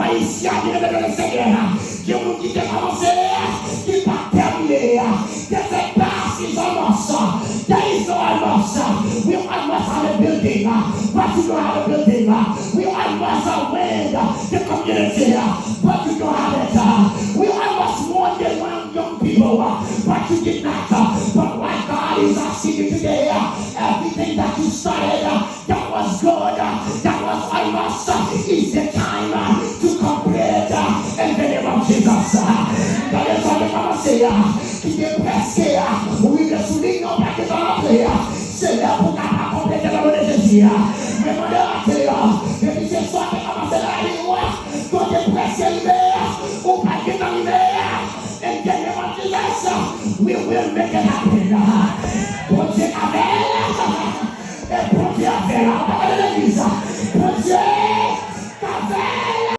haïtien qui est dans le Seigneur, qui ont qui commencé, qui n'est pas terminé, qui fait pas qu'ils avancent, qu'ils ont avancé. We almost have a building, but you don't have a building. We almost have wind, the community, but you don't have it. We almost want the young people, but you did not. But what God is asking you today, everything that you started, that was good, that was almost, is the time to complete in the name of Jesus. That is what the Bible says. Qui est presque, oui, le souligne, on va que dans la prière. C'est là pour compléter la volonté de Dieu. Mais mon Dieu, et puis c'est soit que commencer à aller, quand tu es presque arrivé, ou pas que tu es arrivé, in the name of Jesus, we will make it happen. Pour Dieu, et pour Dieu, on va l'église.